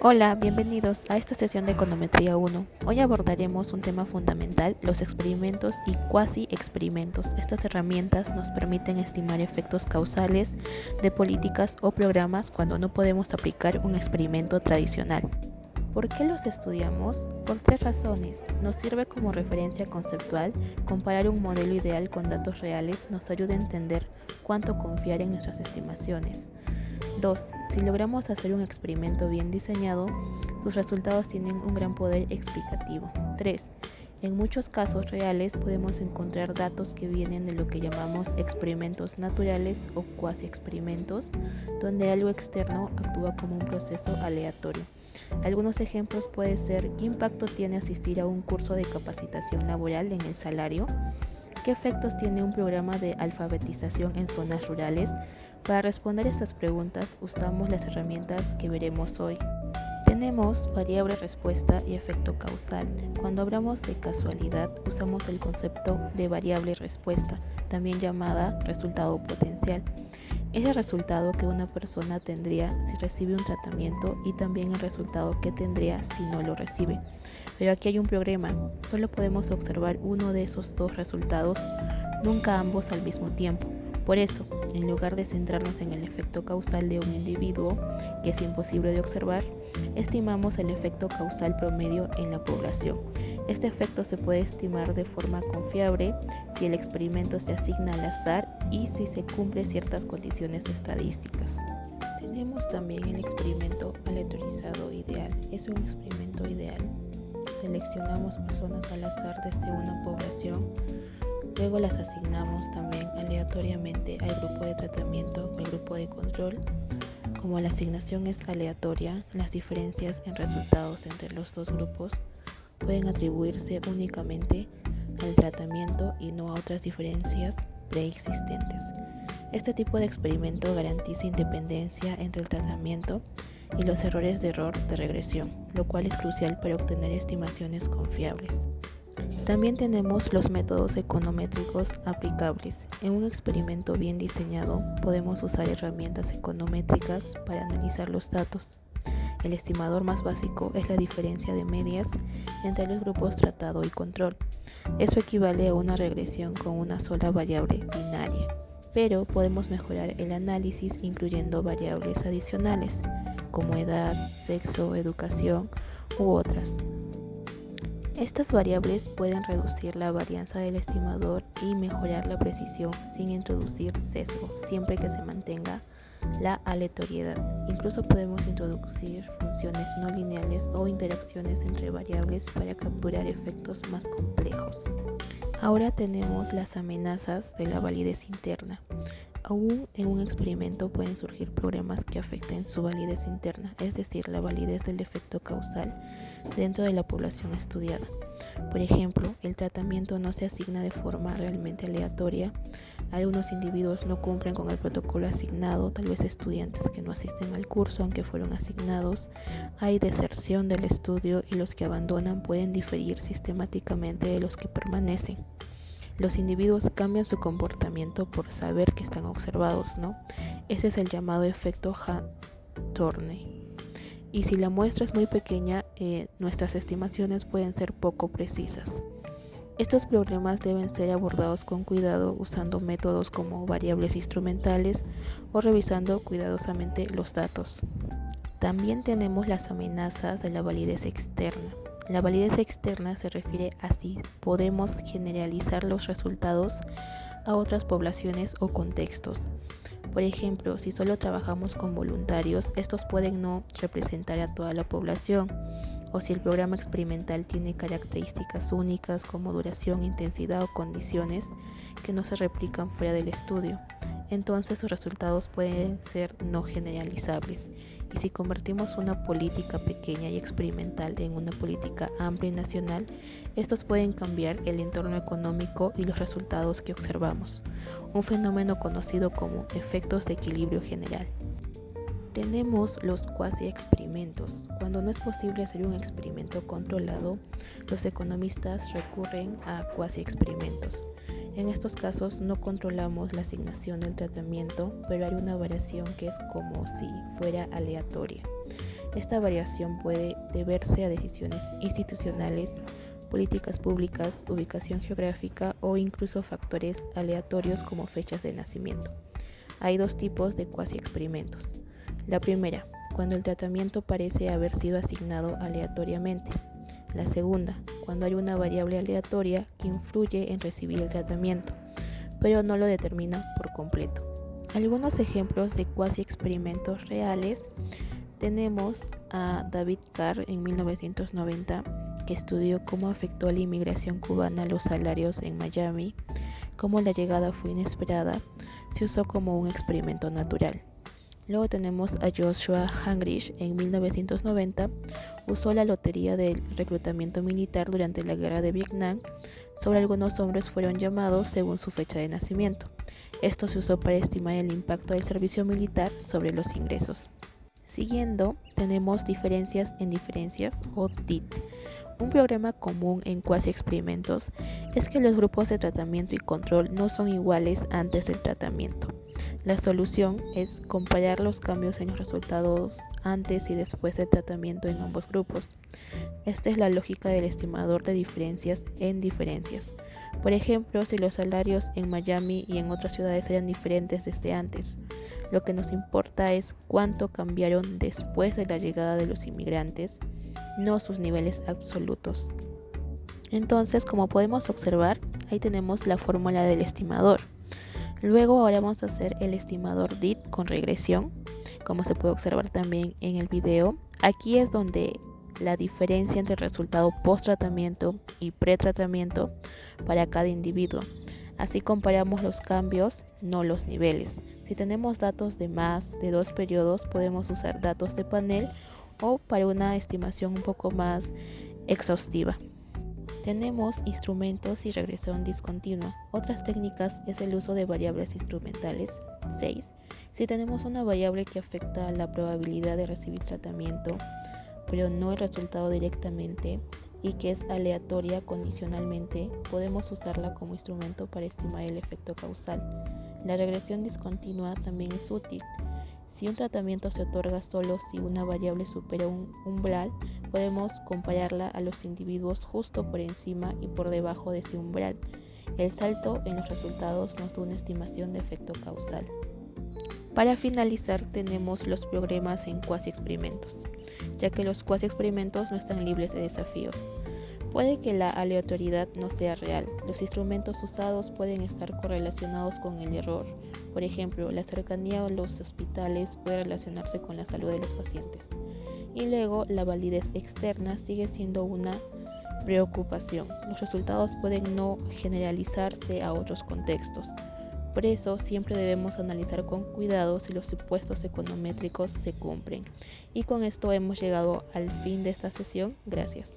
Hola, bienvenidos a esta sesión de Econometría 1. Hoy abordaremos un tema fundamental, los experimentos y cuasi-experimentos. Estas herramientas nos permiten estimar efectos causales de políticas o programas cuando no podemos aplicar un experimento tradicional. ¿Por qué los estudiamos? Por tres razones. Nos sirve como referencia conceptual. Comparar un modelo ideal con datos reales nos ayuda a entender cuánto confiar en nuestras estimaciones. 2. Si logramos hacer un experimento bien diseñado, sus resultados tienen un gran poder explicativo. 3. En muchos casos reales podemos encontrar datos que vienen de lo que llamamos experimentos naturales o cuasi experimentos, donde algo externo actúa como un proceso aleatorio. Algunos ejemplos pueden ser: ¿qué impacto tiene asistir a un curso de capacitación laboral en el salario? ¿Qué efectos tiene un programa de alfabetización en zonas rurales? Para responder estas preguntas usamos las herramientas que veremos hoy. Tenemos variable respuesta y efecto causal. Cuando hablamos de casualidad usamos el concepto de variable respuesta, también llamada resultado potencial. Es el resultado que una persona tendría si recibe un tratamiento y también el resultado que tendría si no lo recibe. Pero aquí hay un problema, solo podemos observar uno de esos dos resultados, nunca ambos al mismo tiempo. Por eso, en lugar de centrarnos en el efecto causal de un individuo, que es imposible de observar, estimamos el efecto causal promedio en la población. Este efecto se puede estimar de forma confiable si el experimento se asigna al azar y si se cumplen ciertas condiciones estadísticas. Tenemos también el experimento aleatorizado ideal. Es un experimento ideal. Seleccionamos personas al azar desde una población. Luego las asignamos también aleatoriamente al grupo de tratamiento o al grupo de control. Como la asignación es aleatoria, las diferencias en resultados entre los dos grupos pueden atribuirse únicamente al tratamiento y no a otras diferencias preexistentes. Este tipo de experimento garantiza independencia entre el tratamiento y los errores de error de regresión, lo cual es crucial para obtener estimaciones confiables. También tenemos los métodos econométricos aplicables. En un experimento bien diseñado podemos usar herramientas econométricas para analizar los datos. El estimador más básico es la diferencia de medias entre los grupos tratado y control. Eso equivale a una regresión con una sola variable binaria, pero podemos mejorar el análisis incluyendo variables adicionales como edad, sexo, educación u otras. Estas variables pueden reducir la varianza del estimador y mejorar la precisión sin introducir sesgo, siempre que se mantenga la aleatoriedad. Incluso podemos introducir funciones no lineales o interacciones entre variables para capturar efectos más complejos. Ahora tenemos las amenazas de la validez interna. Aún en un experimento pueden surgir problemas que afecten su validez interna, es decir, la validez del efecto causal dentro de la población estudiada. Por ejemplo, el tratamiento no se asigna de forma realmente aleatoria. Algunos individuos no cumplen con el protocolo asignado, tal vez estudiantes que no asisten al curso aunque fueron asignados. Hay deserción del estudio y los que abandonan pueden diferir sistemáticamente de los que permanecen. Los individuos cambian su comportamiento por saber que están observados, ¿no? Ese es el llamado efecto Thorne. Y si la muestra es muy pequeña, nuestras estimaciones pueden ser poco precisas. Estos problemas deben ser abordados con cuidado usando métodos como variables instrumentales o revisando cuidadosamente los datos. También tenemos las amenazas de la validez externa. La validez externa se refiere a si podemos generalizar los resultados a otras poblaciones o contextos. Por ejemplo, si solo trabajamos con voluntarios, estos pueden no representar a toda la población, o si el programa experimental tiene características únicas como duración, intensidad o condiciones que no se replican fuera del estudio. Entonces sus resultados pueden ser no generalizables. Y si convertimos una política pequeña y experimental en una política amplia y nacional, estos pueden cambiar el entorno económico y los resultados que observamos, un fenómeno conocido como efectos de equilibrio general. Tenemos los cuasi-experimentos. Cuando no es posible hacer un experimento controlado, los economistas recurren a cuasi-experimentos. En estos casos no controlamos la asignación del tratamiento, pero hay una variación que es como si fuera aleatoria. Esta variación puede deberse a decisiones institucionales, políticas públicas, ubicación geográfica o incluso factores aleatorios como fechas de nacimiento. Hay dos tipos de cuasi experimentos. La primera, cuando el tratamiento parece haber sido asignado aleatoriamente. La segunda, cuando hay una variable aleatoria que influye en recibir el tratamiento, pero no lo determina por completo. Algunos ejemplos de cuasi experimentos reales: tenemos a David Carr en 1990, que estudió cómo afectó a la inmigración cubana los salarios en Miami, cómo la llegada fue inesperada, se usó como un experimento natural. Luego tenemos a Joshua Hangrish en 1990, usó la lotería del reclutamiento militar durante la guerra de Vietnam. Sobre algunos hombres fueron llamados según su fecha de nacimiento. Esto se usó para estimar el impacto del servicio militar sobre los ingresos. Siguiendo, tenemos diferencias en diferencias o DIT. Un problema común en cuasi experimentos es que los grupos de tratamiento y control no son iguales antes del tratamiento. La solución es comparar los cambios en los resultados antes y después del tratamiento en ambos grupos. Esta es la lógica del estimador de diferencias en diferencias. Por ejemplo, si los salarios en Miami y en otras ciudades eran diferentes desde antes, lo que nos importa es cuánto cambiaron después de la llegada de los inmigrantes, no sus niveles absolutos. Entonces, como podemos observar, ahí tenemos la fórmula del estimador. Luego ahora vamos a hacer el estimador DIT con regresión, como se puede observar también en el video. Aquí es donde la diferencia entre el resultado post-tratamiento y pre-tratamiento para cada individuo. Así comparamos los cambios, no los niveles. Si tenemos datos de más de 2 periodos, podemos usar datos de panel o para una estimación un poco más exhaustiva. Tenemos instrumentos y regresión discontinua. Otras técnicas es el uso de variables instrumentales. 6. Si tenemos una variable que afecta a la probabilidad de recibir tratamiento, pero no el resultado directamente, y que es aleatoria condicionalmente, podemos usarla como instrumento para estimar el efecto causal. La regresión discontinua también es útil. Si un tratamiento se otorga solo si una variable supera un umbral, podemos compararla a los individuos justo por encima y por debajo de ese umbral. El salto en los resultados nos da una estimación de efecto causal. Para finalizar, tenemos los problemas en cuasi experimentos, ya que los cuasi experimentos no están libres de desafíos. Puede que la aleatoriedad no sea real. Los instrumentos usados pueden estar correlacionados con el error. Por ejemplo, la cercanía a los hospitales puede relacionarse con la salud de los pacientes. Y luego, la validez externa sigue siendo una preocupación. Los resultados pueden no generalizarse a otros contextos. Por eso, siempre debemos analizar con cuidado si los supuestos econométricos se cumplen. Y con esto hemos llegado al fin de esta sesión. Gracias.